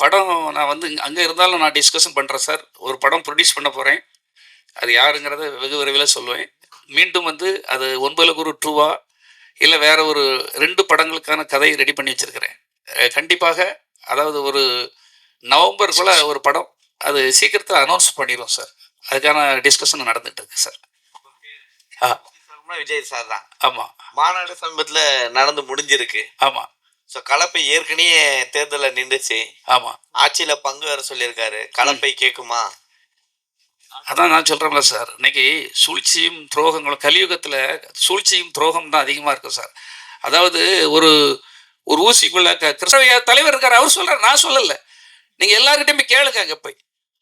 படம் நான் வந்து அங்கே இருந்தாலும் நான் டிஸ்கஷன் பண்ணுறேன் சார். ஒரு படம் ப்ரொடியூஸ் பண்ண போகிறேன். அது யாருங்கிறத வெகு விரைவில் சொல்லுவேன். மீண்டும் வந்து அது 9 குரு 2வா இல்லை வேற ஒரு 2 படங்களுக்கான கதை ரெடி பண்ணி வச்சிருக்கிறேன். கண்டிப்பாக அதாவது ஒரு நவம்பருக்குள்ள ஒரு படம் அது சீக்கிரத்தில் அனௌன்ஸ் பண்ணிடுவோம் சார். அதுக்கான டிஸ்கஷன் நடந்துட்டு இருக்கு சார். விஜய் சார் தான். ஆமாம். மாநாடு சமீபத்தில் நடந்து முடிஞ்சிருக்கு. ஆமாம். ஸோ கலப்பை ஏற்கனவே தேர்தலில் நின்றுச்சு. ஆமாம். ஆட்சியில் பங்கு வர சொல்லியிருக்காரு. கலப்பை கேட்குமா? அதான் நான் சொல்கிறேன்ல சார், இன்னைக்கு சூழ்ச்சியும் துரோகங்களும் கலியுகத்தில் சூழ்ச்சியும் துரோகம் தான் அதிகமாக இருக்கும் சார். அதாவது ஒரு ஒரு ஊசிக்குள்ள கிறிஸ்தவ தலைவர் இருக்கார், அவர் சொல்கிறார், நான் சொல்லலை. நீங்கள் எல்லாருக்கிட்டையும் போய் கேளுங்க அங்கே போய்.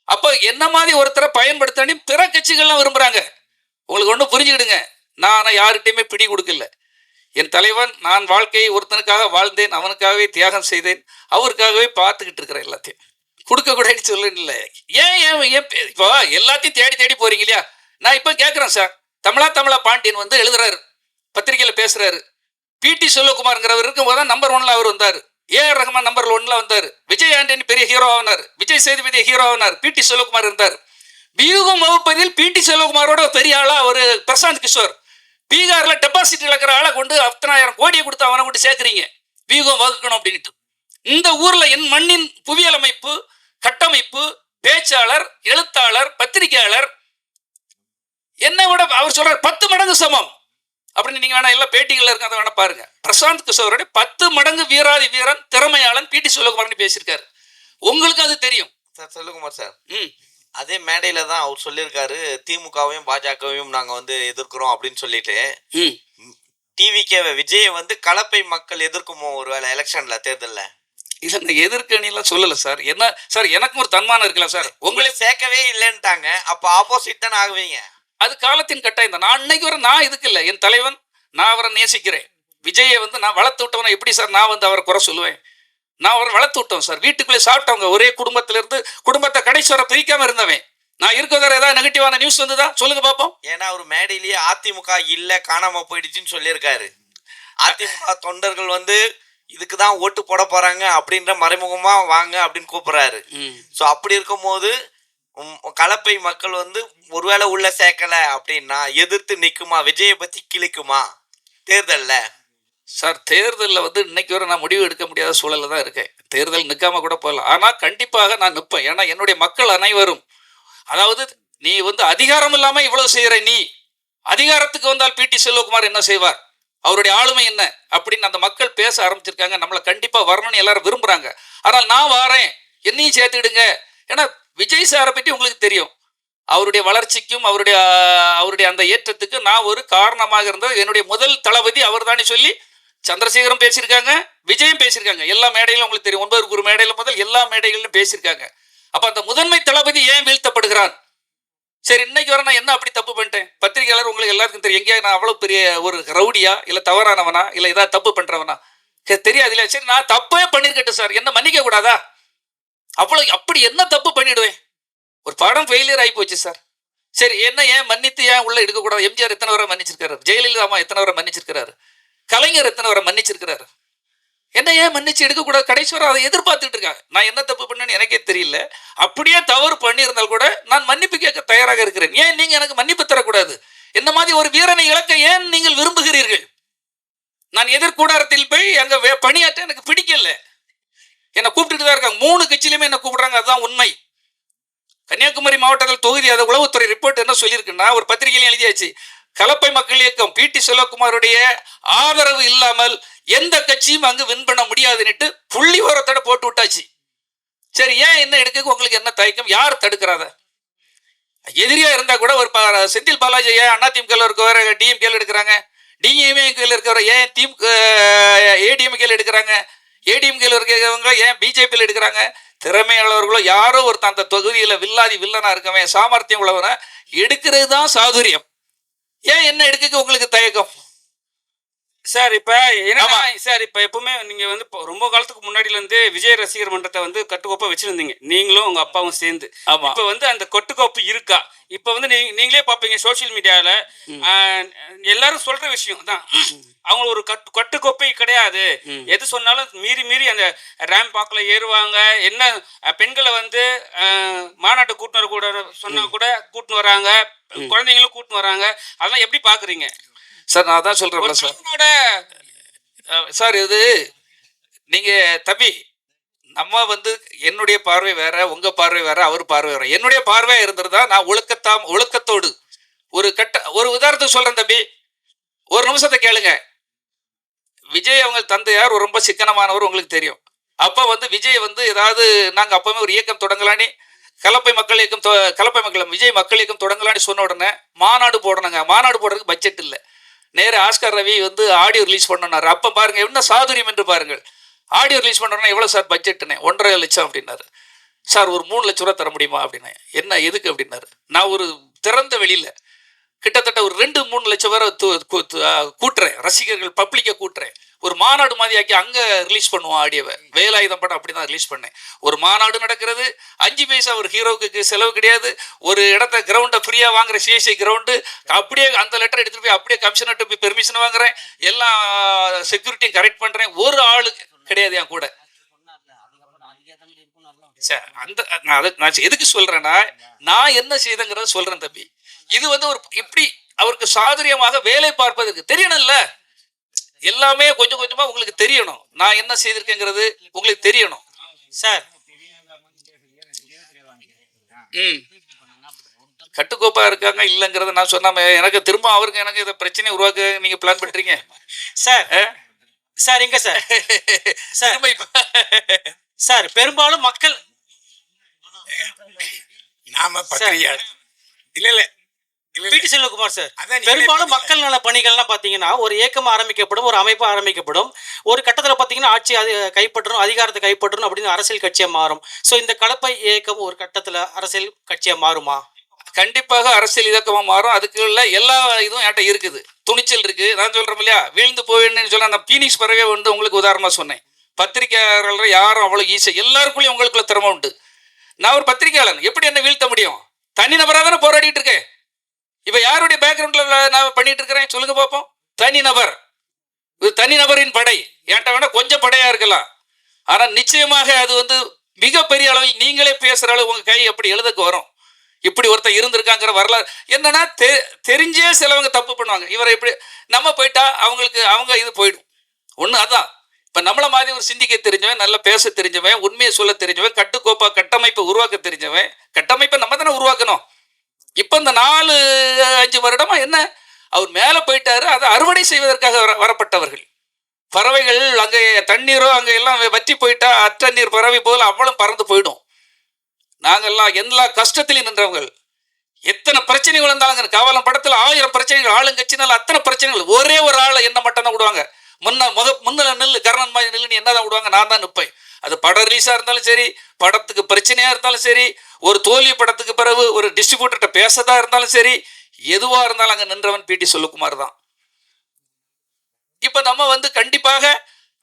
அப்போ என்ன மாதிரி ஒருத்தரை பயன்படுத்தணும் பிற கட்சிகள்லாம் விரும்புகிறாங்க. உங்களுக்கு ஒன்றும் புரிஞ்சுக்கிடுங்க, நான் யாருக்கிட்டையுமே பிடி கொடுக்கல. என் தலைவன், நான் வாழ்க்கையை ஒருத்தனுக்காக வாழ்ந்தேன், அவனுக்காகவே தியாகம் செய்தேன், அவருக்காகவே பார்த்துக்கிட்டு இருக்கிறேன். எல்லாத்தையும் கொடுக்கக்கூடாதுன்னு சொல்லல. ஏன் ஏன் ஏன் இப்போ எல்லாத்தையும் தேடி தேடி போறீங்க இல்லையா? நான் இப்போ கேட்குறேன் சார். தமிழா பாண்டியன் வந்து எழுதுறாரு, பத்திரிகையில் பேசுறாரு. பிடி செல்வகுமார்ங்கிறவர் இருக்கும்போது தான் நம்பர் 1ல அவர் வந்தார். ஏஆர் ரஹ்மான் நம்பர் 1ல வந்தார். விஜய் ஆண்டனி பெரிய ஹீரோ ஆனார். விஜய் சேதுபதி ஹீரோ ஆனார். பிடி செல்வகுமார் இருந்தார். வியூகம் வகுப்பதில் பிடி செல்வகுமாரோட பெரிய ஆளா அவர் பிரசாந்த் கிஷோர். பீகார்ல டெபாசிட் இழக்கிற ஆளை கொண்டு 10,000 கோடியை கொடுத்து அவனை கொண்டு சேர்க்குறீங்க வியூகம் வகுக்கணும் அப்படின்ட்டு. இந்த ஊர்ல என் மண்ணின் புவியியல் அமைப்பு, கட்டமைப்பு, பேச்சாளர், எழுத்தாளர், பத்திரிகையாளர் என்னை விட அவர் சொல்றார் 10 மடங்கு சமம் அப்படின்னு. நீங்க வேணா எல்லாம் பேட்டிகள் இருக்க வேணா பாருங்க. பிரசாந்த் கிஷோரோட 10 மடங்கு வீராதி வீரன், திறமையாளன் பிடி செல்வகுமார்னு பேசியிருக்காரு. உங்களுக்கு அது தெரியும் சார். செல்வகுமார் சார் அதே மேடையில தான் அவர் சொல்லியிருக்காரு, திமுகவையும் பாஜகவையும் நாங்க வந்து எதிர்க்கிறோம் அப்படின்னு சொல்லிட்டு. டிவிகே விஜயை வந்து கலப்பை மக்கள் எதிர்க்குமோ ஒருவேளை எலெக்ஷன்ல, தேர்தலில்? இல்ல, நான் எதிர்க்கணிலாம் சொல்லல சார். என்ன சார், எனக்கும் ஒரு தன்மானம் இருக்குல்ல சார். உங்களை சேர்க்கவே இல்லைன்ட்டாங்க, அப்ப ஆப்போசிட் தானே ஆகுவீங்க. அது காலத்தின் கட்டாயம் தான். நான் இன்னைக்கு வரை நான் இதுக்கு இல்லை. என் தலைவன், நான் அவரை நேசிக்கிறேன். விஜயை வந்து நான் வளர்த்து விட்டவனை எப்படி சார் நான் வந்து அவரை குறை சொல்லுவேன்? நான் அவரை வளர்த்து விட்டோம் சார். வீட்டுக்குள்ளே சாப்பிட்டவங்க, ஒரே குடும்பத்திலிருந்து குடும்பத்தை கடைசி வரை பிரிக்காம இருந்தவன். நான் இருக்கிற ஏதாவது நெகட்டிவான நியூஸ் வந்துதா சொல்லுங்க பாப்போம். ஏன்னா ஒரு மேடையிலேயே அதிமுக இல்ல, காணாம போயிடுச்சுன்னு சொல்லியிருக்காரு. அதிமுக தொண்டர்கள் வந்து இதுக்குதான் ஓட்டு போட போறாங்க அப்படின்ற மறைமுகமா வாங்க அப்படின்னு கூப்பிடுறாரு. ஸோ அப்படி இருக்கும் போது கலப்பை மக்கள் வந்து ஒருவேளை உள்ள சேர்க்கல அப்படின்னா எதிர்த்து நிக்குமா? விஜயை பத்தி கிழிக்குமா தேர்தல்ல? சார், தேர்தலில் வந்து இன்னைக்கு வரை நான் முடிவு எடுக்க முடியாத சூழலில் தான் இருக்கேன். தேர்தல் நிற்காம கூட போகலாம். ஆனால் கண்டிப்பாக நான் நிற்பேன். ஏன்னா என்னுடைய மக்கள் அனைவரும், அதாவது நீ வந்து அதிகாரம் இல்லாமல் இவ்வளவு செய்கிற, நீ அதிகாரத்துக்கு வந்தால் பிடி செல்வகுமார் என்ன செய்வார், அவருடைய ஆளுமை என்ன அப்படின்னு அந்த மக்கள் பேச ஆரம்பிச்சிருக்காங்க. நம்மளை கண்டிப்பாக வரணும்னு எல்லாரும் விரும்புகிறாங்க. ஆனால் நான் வாரேன், என்னையும் சேர்த்துடுங்க. ஏன்னா விஜய் சாரை பற்றி உங்களுக்கு தெரியும். அவருடைய வளர்ச்சிக்கும் அவருடைய அந்த ஏற்றத்துக்கு நான் ஒரு காரணமாக இருந்தது. என்னுடைய முதல் தளபதி அவர் தானே சொல்லி சந்திரசேகரும் பேசியிருக்காங்க, விஜயும் பேசியிருக்காங்க. எல்லா மேடையிலும் உங்களுக்கு தெரியும். 9 குரு மேடையில முதல் எல்லா மேடைகளிலும் பேசியிருக்காங்க. அப்ப அந்த முதன்மை தளபதி ஏன் வீழ்த்தப்படுகிறான்? சரி, இன்னைக்கு வர நான் என்ன அப்படி தப்பு பண்ணிட்டேன்? பத்திரிகையாளர் உங்களுக்கு எல்லாருக்கும் தெரியும். எங்கேயா நான் அவ்வளவு பெரிய ஒரு ரவுடியா, இல்ல தவறானவனா, இல்ல ஏதாவது தப்பு பண்றவனா தெரியாது இல்லையா? சரி, நான் தப்பே பண்ணிருக்கட்டும் சார், என்ன மன்னிக்க கூடாதா? அவ்வளவு அப்படி என்ன தப்பு பண்ணிடுவேன்? ஒரு படம் ஃபெயிலியர் ஆகி போச்சு சார். சரி, என்ன ஏன் மன்னித்து ஏன் உள்ள எடுக்கக்கூடாது? எம்ஜிஆர் எத்தனை வரை மன்னிச்சிருக்காரு, ஜெயலலிதா அம்மா எத்தனை வரை மன்னிச்சிருக்கிறாரு, கலைஞர் எத்தனை வரை மன்னிச்சிருக்கிறாரு. என்ன ஏன் மன்னிச்சு எடுக்கக்கூடாது? கடைசி வரை அதை எதிர்பார்த்துட்டு இருக்காங்க. நான் என்ன தப்பு பண்ணேன்னு எனக்கே தெரியல. அப்படியே தவறு பண்ணியிருந்தால் கூட நான் மன்னிப்பு கேட்க தயாராக இருக்கிறேன். ஏன் நீங்க எனக்கு மன்னிப்பு தரக்கூடாது? என்ன மாதிரி ஒரு வீரனை இழக்க ஏன் நீங்கள் விரும்புகிறீர்கள்? நான் எதிர்கூடாரத்தில் போய் அங்க பணியாற்ற எனக்கு பிடிக்கல. என்னை கூப்பிட்டுட்டு தான் இருக்காங்க. 3 கட்சியிலுமே என்ன கூப்பிடுறாங்க. அதுதான் உண்மை. கன்னியாகுமரி மாவட்டத்தில் தொகுதி அதை உளவுத்துறை ரிப்போர்ட் என்ன சொல்லியிருக்குன்னா, ஒரு பத்திரிகையிலும் எழுதியாச்சு, கலப்பை மக்கள் இயக்கம் பிடி செல்வகுமாருடைய ஆதரவு இல்லாமல் எந்த கட்சியும் அங்கு வின் பண்ண முடியாதுன்னுட்டு புள்ளி ஓரத்தோட போட்டு விட்டாச்சு. சரி, ஏன் என்ன எடுக்க உங்களுக்கு என்ன தயக்கம்? யார் தடுக்கிறாத? எதிரியா இருந்தா கூட ஒரு செந்தில் பாலாஜி ஏன் அதிமுக இருக்கவர டிஎம்கேல எடுக்கிறாங்க, டிஎம்கேல இருக்கிறவர ஏன் ஏடிஎம்கேல எடுக்கிறாங்க, ஏடிஎம்கேல இருக்கிறவங்க ஏன் பிஜேபியில் எடுக்கிறாங்க? திறமையாளர்களோ யாரோ ஒருத்தன் அந்த தொகுதியில் வில்லனா இருக்கவன், சாமர்த்தியம் உள்ளவனை எடுக்கிறது தான் சாதுரியம். ஏன் என்ன எடுக்க உங்களுக்கு தயக்கம்? சார் இப்ப என்ன ஆமா. சார் இப்ப எப்பவுமே நீங்க வந்து இப்போ ரொம்ப காலத்துக்கு முன்னாடில இருந்து விஜய் ரசிகர் மன்றத்தை வந்து கட்டுக்கோப்பா வச்சிருந்தீங்க, நீங்களும் உங்க அப்பாவும் சேர்ந்து. ஆமா. இப்ப வந்து அந்த கட்டுக்கோப்பு இருக்கா? இப்ப வந்து நீங்களே பாப்பீங்க சோசியல் மீடியால எல்லாரும் சொல்ற விஷயம் தான். அவங்க ஒரு கட்டுக்கோப்பை கிடையாது. எது சொன்னாலும் மீறி மீறி அந்த ரேம்ப் வாக்ல ஏறுவாங்க. என்ன பெண்களை வந்து மாநாட்டு கூட்டினு கூட சொன்னா கூட கூட்டின்னு வராங்க, குழந்தைங்களும் கூட்டின்னு வராங்க. அதெல்லாம் எப்படி பாக்குறீங்க? சார் நான் தான் சொல்றேன்ல சார். உங்களோட சார் இது நீங்க தம்பி, நம்ம வந்து என்னுடைய பார்வை வேற, உங்க பார்வை வேற, அவர் பார்வை வேற. என்னுடைய பார்வையா இருந்திருந்தா நான் ஒழுக்கத்தோடு ஒரு உதாரணத்துக்கு சொல்றேன் தம்பி. ஒரு நிமிஷத்தை கேளுங்க. விஜய் அவங்க தந்தையார் ஒரு ரொம்ப சிக்கனமானவர், உங்களுக்கு தெரியும். அப்ப வந்து விஜய் வந்து ஏதாவது நாங்க அப்பவே ஒரு இயக்கம் தொடங்கலான்னு கலப்பை மக்கள் விஜய் மக்கள் இயக்கம் தொடங்கலான்னு சொன்ன உடனே மாநாடு போடணுங்க. மாநாடு போடுறதுக்கு பட்ஜெட் இல்லை. நேர ஆஸ்கர் ரவி வந்து ஆடியோ ரிலீஸ் பண்ணனாரு. அப்ப பாருங்க என்ன சாதுரியம் என்று பாருங்கள். ஆடியோ ரிலீஸ் பண்ணோன்னா எவ்வளவு சார் பட்ஜெட்னு? 1.5 லட்சம் அப்படின்னாரு. சார் ஒரு 3 லட்ச ரூபா தர முடியுமா அப்படின்னு. என்ன எதுக்கு அப்படின்னாரு. நான் ஒரு திறந்த வெளியில கிட்டத்தட்ட ஒரு 2-3 லட்சம் பேரை கூட்டுறேன், ரசிகர்கள் பப்ளிக்கை கூட்டுறேன். ஒரு மாநாடு மாதிரி ஆக்கி அங்க ரிலீஸ் பண்ணுவோம் ஆடியோவை. வேலாயுதம் படம் அப்படிதான் ரிலீஸ் பண்ணேன். ஒரு மாநாடு நடக்கிறது, 5 பைசா ஒரு ஹீரோவுக்கு செலவு கிடையாது. ஒரு இடத்த கிரவுண்டை ஃப்ரீயா வாங்குற சிஎஸ்ஐ கிரவுண்டு, அப்படியே அந்த லெட்டர் எடுத்துட்டு போய் அப்படியே கமிஷனர்கிட்ட போய் பெர்மிஷன் வாங்குறேன், எல்லா செக்யூரிட்டியும் கரெக்ட் பண்றேன். ஒரு ஆளு கிடையாது என் கூட. நான் எதுக்கு சொல்றேன்னா, நான் என்ன செய்தேங்கிறத சொல்றேன் தம்பி. இது வந்து ஒரு இப்படி அவருக்கு சாதுரியமாக வேலை பார்ப்பதற்கு தெரியணும்ல. எல்லாமே கொஞ்சம் கொஞ்சமா உங்களுக்கு தெரியணும். நான் என்ன செய்திருக்கேங்கிறது உங்களுக்கு தெரியணும் சார். கட்டுக்கோப்பா இருக்காங்க இல்லைங்கிறத நான் சொன்னாம எனக்கு திரும்ப அவருக்கு எனக்கு இதை பிரச்சனை உருவாக்க நீங்க பிளான் பண்றீங்க சார். சார் எங்க சார்? சார் சார் பெரும்பாலும் மக்கள் நாம பத்திரிகையாளர் இல்ல பிடி செல்வகுமார் சார், பெரும்பாலும் மக்கள் நல பணிகள்லாம் பாத்தீங்கன்னா ஒரு இயக்கம் ஆரம்பிக்கப்படும், ஒரு அமைப்பு ஆரம்பிக்கப்படும். ஒரு கட்டத்துல பாத்தீங்கன்னா ஆட்சி கைப்பற்றணும், அதிகாரத்தை கைப்பற்றணும் அப்படின்னு அரசியல் கட்சியா மாறும். சோ இந்த கலப்பை இயக்கம் ஒரு கட்டத்துல அரசியல் கட்சியா மாறுமா? கண்டிப்பாக அரசியல் இயக்கமா மாறும். அதுக்குள்ள எல்லா இதுவும் என்கிட்ட இருக்குது. துணிச்சல் இருக்கு. நான் சொல்றேன் இல்லையா, வீழ்ந்து போவேன்னு சொல்ல அந்த பீனிக்ஸ் பறவை வந்து உங்களுக்கு உதாரணமா சொன்னேன். பத்திரிகையாளர்கள் யாரும் அவ்வளவு ஈஸி, எல்லாருக்குள்ளயும் உங்களுக்குள்ள திறமை உண்டு. நான் ஒரு பத்திரிகையாளன், எப்படி என்ன வீழ்த்த முடியும்? தனிநபராக தானே போராடிட்டு இருக்கேன். இப்ப யாருடைய பேக்ரவுண்ட்ல நான் பண்ணிட்டு இருக்கிறேன் சொல்லுங்க பார்ப்போம். தனிநபர், இது தனிநபரின் படை. என்கிட்ட வேணா கொஞ்சம் படையா இருக்கலாம், ஆனா நிச்சயமாக அது வந்து மிகப்பெரிய அளவில் நீங்களே பேசுற அளவு உங்க கை எப்படி எழுதுக்கு வரும். இப்படி ஒருத்தர் இருந்திருக்காங்கிற வரலாறு என்னன்னா தெரிஞ்சே சிலவங்க தப்பு பண்ணுவாங்க. இவரை எப்படி நம்ம போயிட்டா அவங்களுக்கு அவங்க இது போயிடும். ஒண்ணு அதான். இப்ப நம்மள மாதிரி ஒரு சிந்திக்க தெரிஞ்சவன், நல்லா பேச தெரிஞ்சவன், உண்மையை சொல்ல தெரிஞ்சவன், கட்டுக்கோப்பா கட்டமைப்பை உருவாக்க தெரிஞ்சவன். கட்டமைப்பை நம்ம தானே உருவாக்கணும். இப்ப இந்த 4-5 வருடமா என்ன அவர் மேல போயிட்டாரு. அதை அறுவடை செய்வதற்காக வரப்பட்டவர்கள். பறவைகள் அங்கே தண்ணீரோ அங்க எல்லாம் வற்றி போயிட்டா அற்ற நீர் பறவை போல அவ்வளவு பறந்து போயிடும். நாங்கெல்லாம் எல்லா கஷ்டத்திலையும் நின்றவங்க. எத்தனை பிரச்சனைகள் இருந்தாலும் காவலம் படத்துல 1000 பிரச்சனைகள், ஆளுங்கட்சினால அத்தனை பிரச்சனைகள். ஒரே ஒரு ஆளை என்ன மட்டும் தான் விடுவாங்க. முன்னில நெல்லு கர்ணன் மாதிரி நெல்லுன்னு என்னதான் விடுவாங்க, நான் தான் நிற்பேன். அது படம் ரிலீஸா இருந்தாலும் சரி, படத்துக்கு பிரச்சனையா இருந்தாலும் சரி, ஒரு தோல்வி படத்துக்கு பிறகு ஒரு டிஸ்ட்ரிபியூட்டர்கிட்ட பேசதா இருந்தாலும் சரி, எதுவா இருந்தாலும் அங்க நின்றவன் பிடி செல்வகுமார் தான். இப்ப நம்ம வந்து கண்டிப்பாக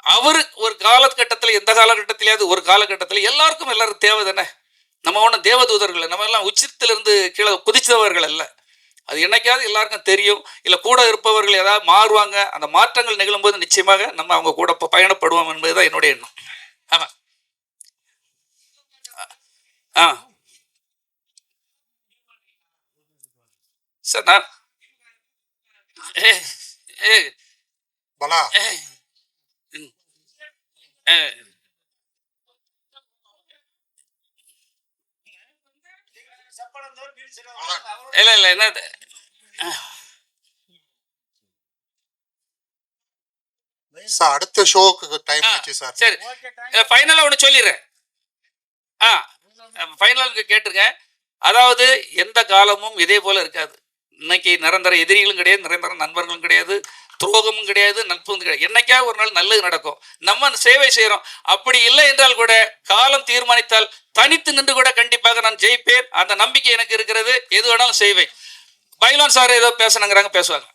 அவரு ஒரு காலகட்டத்தில், எந்த காலகட்டத்திலேயாவது ஒரு காலகட்டத்தில் எல்லாருக்கும் எல்லாரும் தேவை தானே. நம்ம ஒன்றும் தேவதூதர்கள், நம்ம எல்லாம் உச்சத்திலிருந்து கீழே குதிச்சவர்கள் அல்ல. அது என்னைக்காவது எல்லாருக்கும் தெரியும். இல்லை கூட இருப்பவர்கள் ஏதாவது மாறுவாங்க, அந்த மாற்றங்கள் நிகழும்போது நிச்சயமாக நம்ம அவங்க கூட பயணப்படுவோம் என்பதுதான் என்னுடைய எண்ணம். ஆமா. சார் நான் இல்ல இல்ல என்ன சார் அடுத்த ஷோக்கு டைம் ஆச்சு சார். சரி, ஃபைனலா ஒன்று சொல்லிடுறேன். ஃபைனலுக்கு கேட்டுருங்க. அதாவது எந்த காலமும் இதே போல இருக்காது. இன்னைக்கு நிரந்தர எதிரிகளும் கிடையாது, நிரந்தர நண்பர்களும் கிடையாது, துரோகமும் கிடையாது, நட்பும் கிடையாது. என்னைக்காவது ஒரு நாள் நல்லது நடக்கும். நம்ம சேவை செய்யறோம். அப்படி இல்லை என்றால் கூட காலம் தீர்மானித்தால் தனித்து நின்று கூட கண்டிப்பாக நான் ஜெயிப்பேன். அந்த நம்பிக்கை எனக்கு இருக்கிறது. எது வேணாலும் செய்வேன். பைலான் சார் ஏதோ பேசணுங்கிறாங்க, பேசுவாங்க.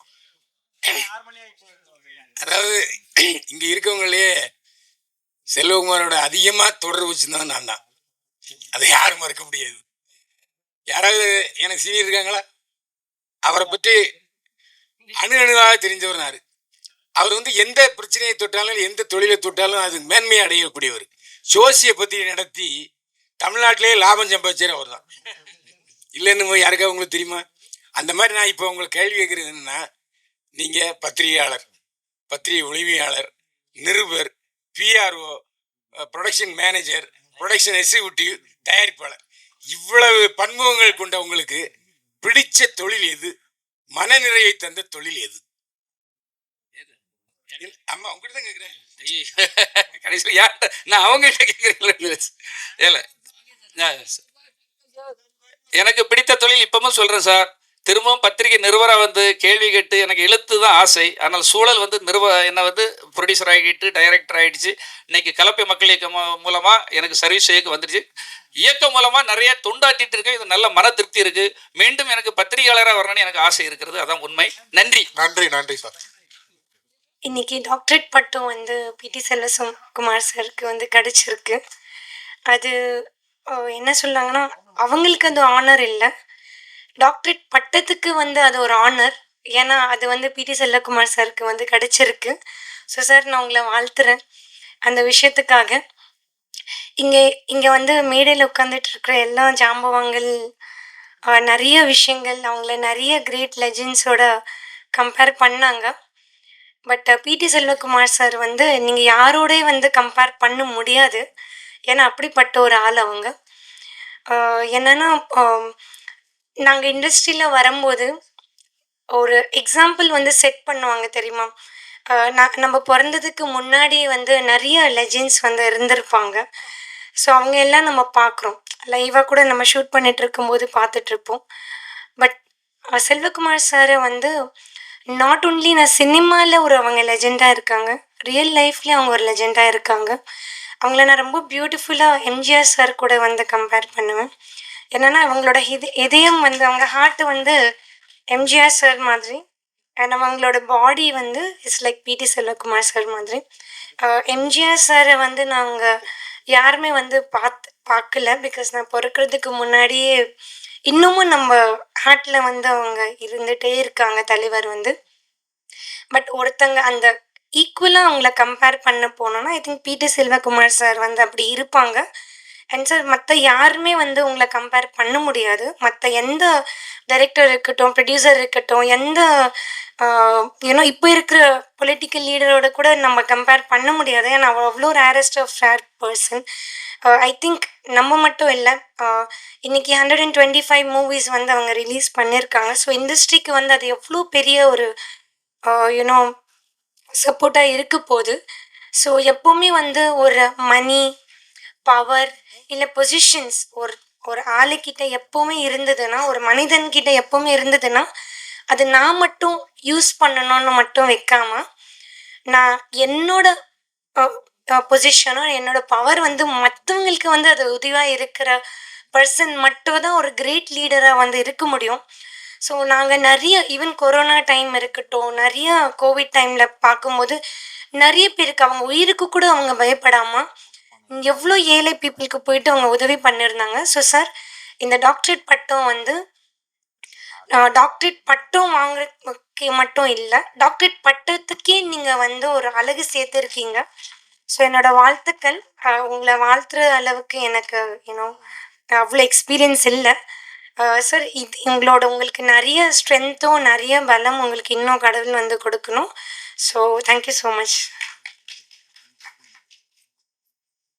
அதாவது இங்கே இருக்கவங்களே செல்வகுமாரோட அதிகமாக தொடர்பு வச்சுருந்தவன் நான் தான். அதை யாரும் மறுக்க முடியாது. யாராவது எனக்கு சீனியர் இருக்காங்களா? அவரை பற்றி அணுவாக தெரிஞ்சவர் நான். அவர் வந்து எந்த பிரச்சனையை தொட்டாலும் எந்த தொழிலை தொட்டாலும் அது மேன்மையை அடையக்கூடியவர். சோசியை பற்றி நடத்தி தமிழ்நாட்டிலே லாபம் சம்பாதிச்சார் அவர் தான். இல்லைன்னு யாருக்கா உங்களுக்கு தெரியுமா? அந்த மாதிரி நான் இப்போ உங்களுக்கு கேள்வி கேட்குறது என்னன்னா, நீங்கள் பத்திரிகையாளர், பத்திரிகை உரிமையாளர், நிருபர், PRO, production manager, production executive, தயாரிப்பாளர், இவ்வளவு பன்முகங்கள் கொண்ட உங்களுக்கு பிடிச்ச தொழில் எது? மனநிறைவை தந்த தொழில் எது? அம்மா உங்ககிட்ட தான் கேட்குறேன். கடைசியில் யார்கிட்ட நான் அவங்ககிட்ட கேட்குறீங்களா? எனக்கு பிடித்த தொழில் இப்பவும் சொல்றேன் சார். திரும்பவும் பத்திரிகை நிருபராக வந்து கேள்வி கேட்டு எனக்கு எழுத்து தான் ஆசை. ஆனால் சூழல் வந்து என்னை வந்து ப்ரொடியூசர் ஆகிட்டு டைரக்டர் ஆகிடுச்சு. இன்னைக்கு கலப்பை மக்கள் இயக்கம் மூலமாக எனக்கு சர்வீஸ் இயக்கம் வந்துடுச்சு. இயக்கம் மூலமாக நிறைய தொண்டாட்டிட்டு இருக்கேன். இது நல்ல மன திருப்தி இருக்குது. மீண்டும் எனக்கு பத்திரிகையாளராக வரணும்னு எனக்கு ஆசை இருக்கிறது. அதான் உண்மை. நன்றி. நன்றி நன்றி சார். இன்னைக்கு டாக்டரேட் பட்டம் வந்து பிடி செல்வகுமார் சாருக்கு வந்து கிடைச்சிருக்கு. அது என்ன சொல்லாங்கன்னா, அவங்களுக்கு அது ஆனர் இல்லை, டாக்டரேட் பட்டத்துக்கு வந்து அது ஒரு ஆனர். ஏன்னா அது வந்து பிடி செல்வகுமார் சாருக்கு வந்து கிடைச்சிருக்கு. ஸோ சார், நான் உங்களை வாழ்த்துறேன் அந்த விஷயத்துக்காக. இங்கே வந்து மேடையில் உட்காந்துட்டு இருக்கிற எல்லா ஜாம்பவான்கள் நிறைய விஷயங்கள் அவங்கள நிறைய கிரேட் லெஜெண்ட்ஸோட கம்பேர் பண்ணாங்க. பட் பிடி செல்வகுமார் சார் வந்து நீங்கள் யாரோடய வந்து கம்பேர் பண்ண முடியாது. ஏன்னா அப்படிப்பட்ட ஒரு ஆள் அவங்க. என்னென்னா, நாங்கள் இண்டஸ்ட்ரியில் வரும்போது ஒரு எக்ஸாம்பிள் வந்து செட் பண்ணுவாங்க தெரியுமா? நம்ம பிறந்ததுக்கு முன்னாடி வந்து நிறைய லெஜெண்ட்ஸ் வந்து இருந்திருப்பாங்க. ஸோ அவங்க எல்லாம் நம்ம பார்க்குறோம். லைவாக கூட நம்ம ஷூட் பண்ணிட்டு இருக்கும்போது பார்த்துட்ருப்போம். பட் செல்வகுமார் சாரை வந்து நாட் ஒன்லி நான் சினிமாவில் அவங்க லெஜெண்டாக இருக்காங்க, ரியல் லைஃப்லேயும் அவங்க ஒரு லெஜெண்டாக இருக்காங்க. அவங்கள நான் ரொம்ப பியூட்டிஃபுல்லாக எம்ஜிஆர் சார் கூட வந்து கம்பேர் பண்ணுவேன். என்னென்னா, அவங்களோட இதயம் வந்து, அவங்க ஹார்ட் வந்து எம்ஜிஆர் சார் மாதிரி, அண்ட் அவங்களோட பாடி வந்து இட்ஸ் லைக் பிடி செல்வகுமார் சார் மாதிரி. எம்ஜிஆர் சாரை வந்து நாங்கள் யாருமே வந்து பார்க்கல. பிகாஸ் நான் பிறக்கிறதுக்கு முன்னாடியே இன்னமும் நம்ம ஹார்ட்டில் வந்து அவங்க இருந்துகிட்டே இருக்காங்க, தலைவர் வந்து. பட் ஒருத்தங்க அந்த ஈக்குவலாக அவங்கள கம்பேர் பண்ண போனோன்னா, ஐ திங்க் பிடி செல்வகுமார் சார் வந்து அப்படி இருப்பாங்க. அண்ட் சார், மற்ற யாருமே வந்து உங்களை கம்பேர் பண்ண முடியாது. மற்ற எந்த டைரக்டர் இருக்கட்டும், ப்ரொடியூசர் இருக்கட்டும், எந்த இப்போ இருக்கிற பொலிட்டிக்கல் லீடரோட கூட நம்ம கம்பேர் பண்ண முடியாது. ஏன்னா அவ்வளோ rarest of rare person. I think நம்ம மட்டும் இல்லை, இன்றைக்கி 125 மூவிஸ் வந்து அவங்க ரிலீஸ் பண்ணியிருக்காங்க. ஸோ இண்டஸ்ட்ரிக்கு வந்து அது எவ்வளோ பெரிய ஒரு யூனோ சப்போர்ட்டாக இருக்க போகுது. ஸோ எப்போவுமே வந்து ஒரு மணி, பவர் இல்லை பொசிஷன்ஸ் ஒரு ஆளுக்கிட்ட எப்போவுமே இருந்ததுன்னா, ஒரு மனிதன்கிட்ட எப்போவுமே இருந்ததுன்னா, அது நான் மட்டும் யூஸ் பண்ணணும்னு மட்டும் வைக்காம, நான் என்னோட பொசிஷனோ என்னோட பவர் வந்து மற்றவங்களுக்கு வந்து அது உதவியாக இருக்கிற பர்சன் மட்டும் தான் ஒரு கிரேட் லீடராக வந்து இருக்க முடியும். ஸோ நாங்கள் நிறைய ஈவன் கொரோனா டைம் இருக்கட்டும், நிறைய கோவிட் டைமில் பார்க்கும்போது நிறைய பேருக்கு அவங்க உயிருக்கு கூட அவங்க பயப்படாமல் எவ்வளோ ஏழை பீப்புளுக்கு போயிட்டு அவங்க உதவி பண்ணியிருந்தாங்க. ஸோ சார், இந்த டாக்டரேட் பட்டம் வந்து டாக்டரேட் பட்டம் வாங்குறதுக்கு மட்டும் இல்லை, டாக்டரேட் பட்டத்துக்கே நீங்கள் வந்து ஒரு அழகு சேர்த்துருக்கீங்க. ஸோ என்னோட வாழ்த்துக்கள். உங்களை வாழ்த்துற அளவுக்கு எனக்கு அவ்வளோ எக்ஸ்பீரியன்ஸ் இல்லை சார். உங்களுக்கு நிறைய ஸ்ட்ரென்த்தும் நிறைய பலம் உங்களுக்கு இன்னும் கடவுள் வந்து கொடுக்கணும். So thank you so much.